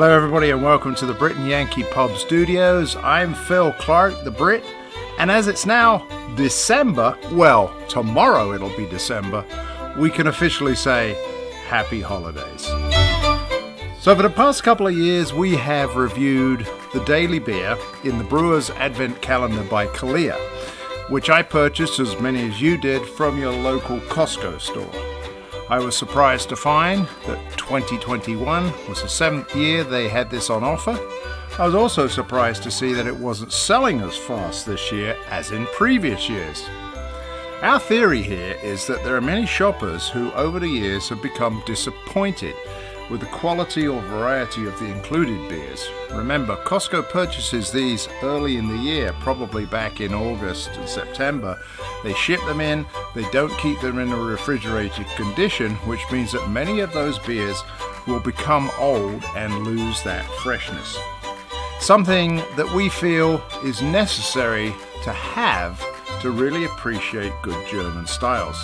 Hello everybody and welcome to the Brit and Yankee Pub Studios. I'm Phil Clark, the Brit, and as it's now December, well, tomorrow it'll be December, we can officially say Happy Holidays. So for the past couple of years we have reviewed the daily beer in the Brewers Advent Calendar by Kalia, which I purchased, as many as you did, from your local Costco store. I was surprised to find that 2021 was the 7th year they had this on offer. I was also surprised to see that it wasn't selling as fast this year as in previous years. Our theory here is that there are many shoppers who over the years have become disappointed with the quality or variety of the included beers. Remember, Costco purchases these early in the year, probably back in August and September. They ship them in, they don't keep them in a refrigerated condition, which means that many of those beers will become old and lose that freshness. Something that we feel is necessary to have to really appreciate good German styles.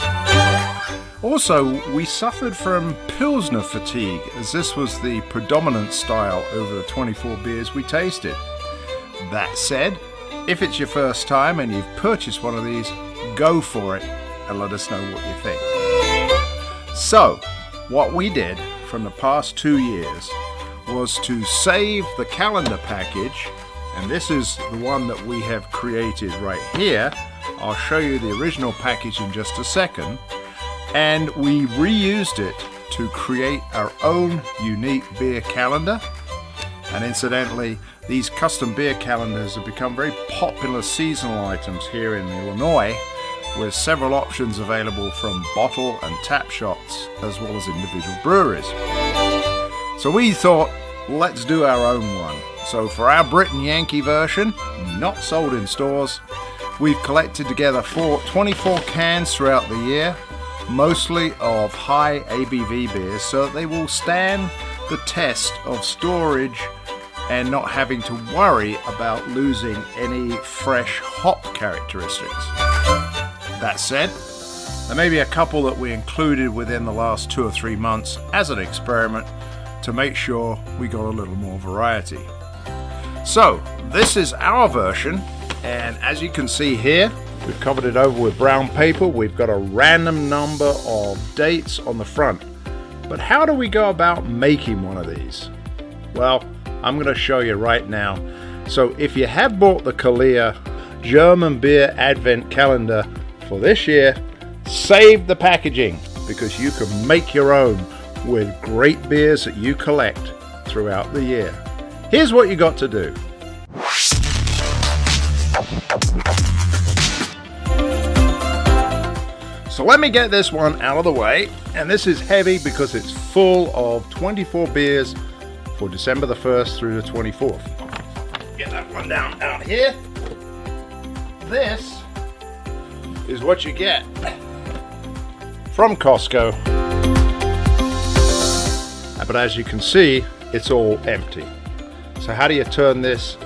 Also, we suffered from Pilsner fatigue, as this was the predominant style over the 24 beers we tasted. That said, if it's your first time and you've purchased one of these, go for it and let us know what you think. So, what we did from the past 2 years was to save the calendar package, and this is the one that we have created right here. I'll show you the original package in just a second. And we reused it to create our own unique beer calendar. And incidentally, these custom beer calendars have become very popular seasonal items here in Illinois, with several options available from bottle and tap shops as well as individual breweries. So we thought, let's do our own one. So for our Brit and Yankee version, not sold in stores, we've collected together 24 cans throughout the year, mostly of high ABV beers, so that they will stand the test of storage and not having to worry about losing any fresh hop characteristics. That said, there may be a couple that we included within the last 2 or 3 months as an experiment to make sure we got a little more variety. So this is our version, and as you can see here, we've covered it over with brown paper. We've got a random number of dates on the front. But how do we go about making one of these? Well, I'm going to show you right now. So if you have bought the Kalia German Beer Advent Calendar for this year, save the packaging, because you can make your own with great beers that you collect throughout the year. Here's what you got to do. So let me get this one out of the way, and this is heavy because it's full of 24 beers for December the 1st through the 24th. Get that one down out here. This is what you get from Costco. But as you can see, it's all empty. So how do you turn this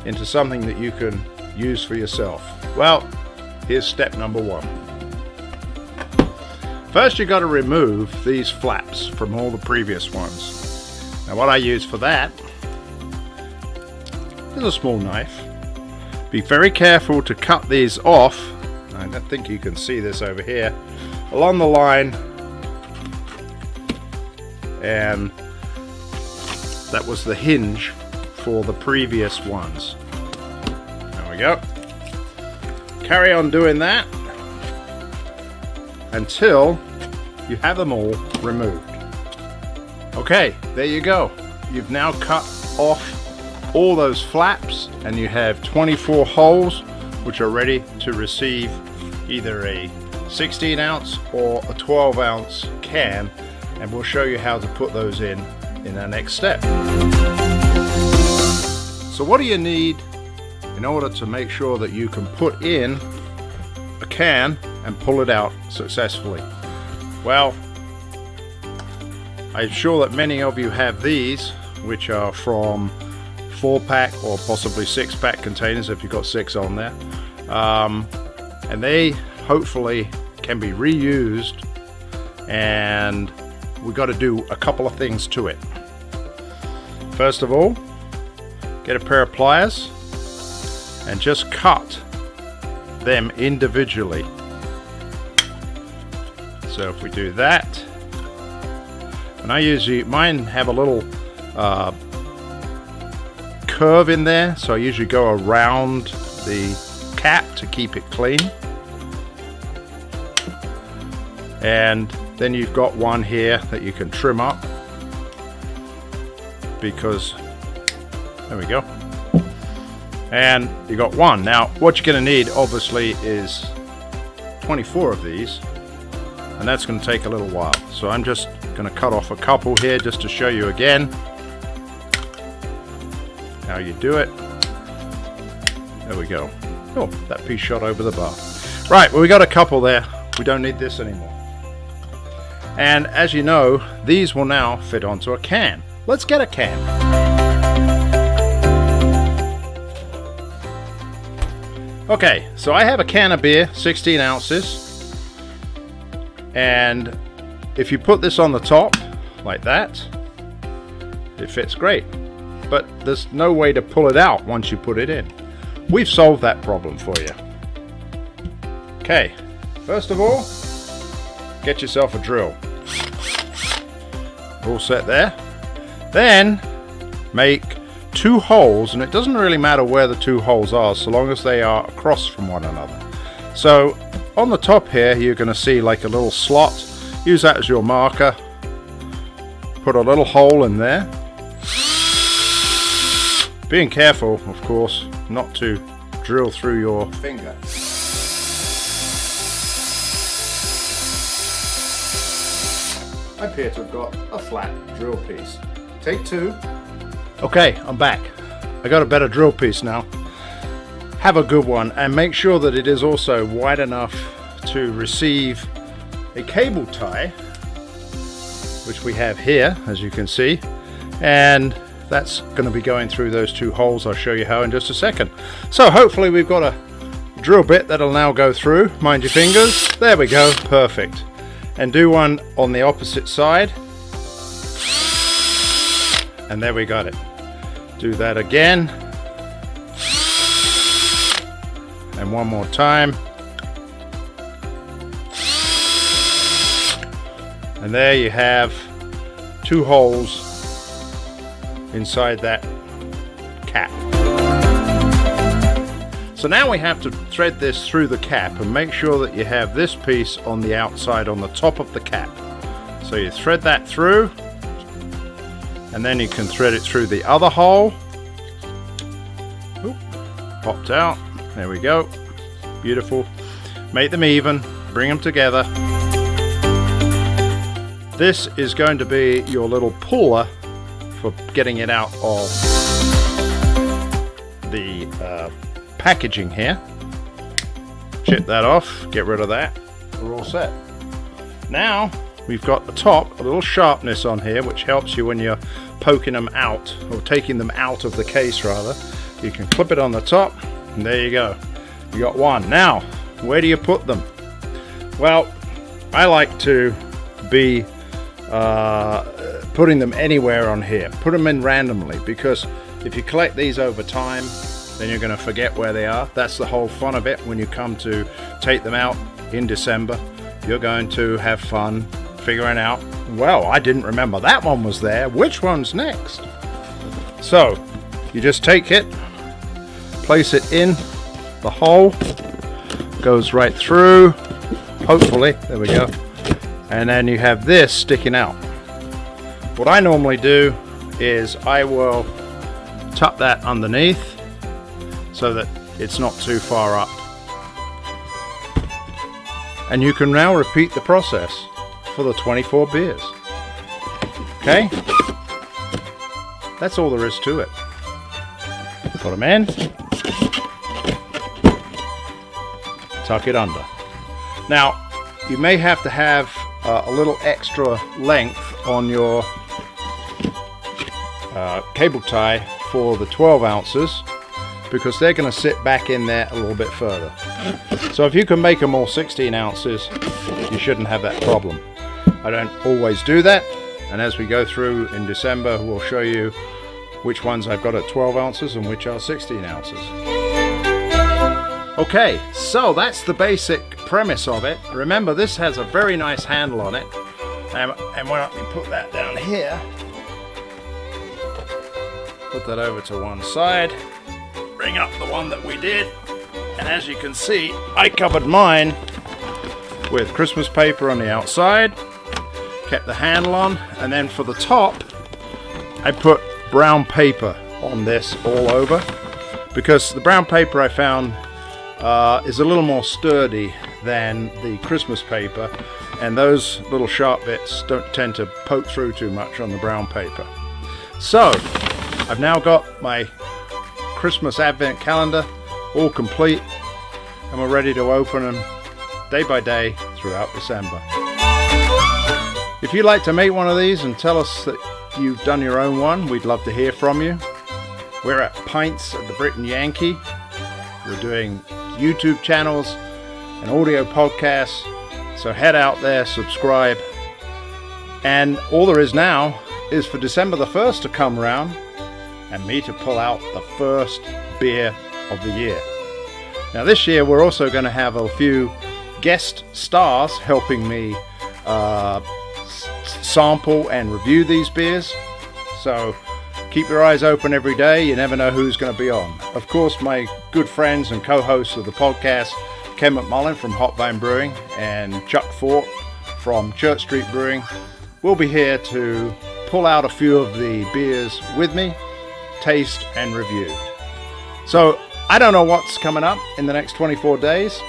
into something that you can use for yourself? Well, here's step number 1. First, you've got to remove these flaps from all the previous ones. Now what I use for that is a small knife. Be very careful to cut these off. I don't think you can see this over here, along the line, and that was the hinge for the previous ones. There we go. Carry on doing that until you have them all removed. Okay, there you go. You've now cut off all those flaps and you have 24 holes which are ready to receive either a 16 ounce or a 12 ounce can, and we'll show you how to put those in our next step. So what do you need in order to make sure that you can put in a can and pull it out successfully? Well, I'm sure that many of you have these, which are from 4-pack or possibly 6-pack containers if you've got 6 on there, and they hopefully can be reused, and we've got to do a couple of things to it. First of all, get a pair of pliers and just cut them individually. So if we do that, and mine have a little curve in there, so I usually go around the cap to keep it clean. And then you've got one here that you can trim up, because there we go. And you got one. Now what you're going to need obviously is 24 of these, and that's going to take a little while. So I'm just going to cut off a couple here just to show you again how you do it. There we go. Oh, that piece shot over the bar. Right, well, we got a couple there. We don't need this anymore. And as you know, these will now fit onto a can. Let's get a can. Okay, so I have a can of beer, 16 ounces. And if you put this on the top, like that, it fits great. But there's no way to pull it out once you put it in. We've solved that problem for you. Okay, first of all, get yourself a drill. All set there. Then make 2 holes, and it doesn't really matter where the 2 holes are so long as they are across from one another. So on the top here you're going to see like a little slot. Use that as your marker. Put a little hole in there. Being careful, of course, not to drill through your finger. I appear to have got a flat drill piece. Take 2. Okay, I'm back. I got a better drill piece now. Have a good one, and make sure that it is also wide enough to receive a cable tie, which we have here, as you can see, and that's going to be going through those 2 holes. I'll show you how in just a second. So hopefully we've got a drill bit that'll now go through. Mind your fingers. There we go. Perfect. And do one on the opposite side. And there we got it. Do that again. And one more time. And there you have 2 holes inside that cap. So now we have to thread this through the cap and make sure that you have this piece on the outside on the top of the cap. So you thread that through, and then you can thread it through the other hole. Oop, popped out. There we go. Beautiful. Make them even, bring them together. This is going to be your little puller for getting it out of the packaging here. Chip that off, get rid of that. We're all set. Now we've got the top, a little sharpness on here, which helps you when you're poking them out, or taking them out of the case rather. You can clip it on the top, and there you go. You got one. Now, where do you put them? Well, I like to be putting them anywhere on here. Put them in randomly, because if you collect these over time, then you're going to forget where they are. That's the whole fun of it. When you come to take them out in December, you're going to have fun figuring out, well, I didn't remember that one was there. Which one's next? So you just take it, place it in the hole, goes right through, hopefully, there we go. And then you have this sticking out. What I normally do is I will tuck that underneath so that it's not too far up. And you can now repeat the process for the 24 beers. Okay? That's all there is to it. Put them in. Tuck it under. Now, you may have to have a little extra length on your cable tie for the 12 ounces, because they're going to sit back in there a little bit further. So if you can make them all 16 ounces, you shouldn't have that problem. I don't always do that, and as we go through in December, we'll show you which ones I've got at 12 ounces and which are 16 ounces. Okay, so that's the basic premise of it. Remember, this has a very nice handle on it. And when I put that down here, put that over to one side, bring up the one that we did, and as you can see, I covered mine with Christmas paper on the outside, kept the handle on, and then for the top, I put brown paper on this all over, because the brown paper I found is a little more sturdy than the Christmas paper, and those little sharp bits don't tend to poke through too much on the brown paper. So I've now got my Christmas Advent calendar all complete, and we're ready to open them day by day throughout December. If you'd like to make one of these and tell us that you've done your own one, we'd love to hear from you. We're at Pints at the Brit and Yankee. We're doing YouTube channels and audio podcasts, so head out there, subscribe, and all there is now is for December the 1st to come around and me to pull out the first beer of the year. Now this year we're also going to have a few guest stars helping me sample and review these beers, so keep your eyes open every day. You never know who's going to be on. Of course, my good friends and co-hosts of the podcast, Ken McMullen from Hot Vine Brewing and Chuck Fort from Church Street Brewing, will be here to pull out a few of the beers with me, taste and review. So I don't know what's coming up in the next 24 days,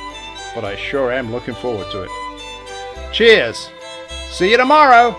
but I sure am looking forward to it. Cheers! See you tomorrow!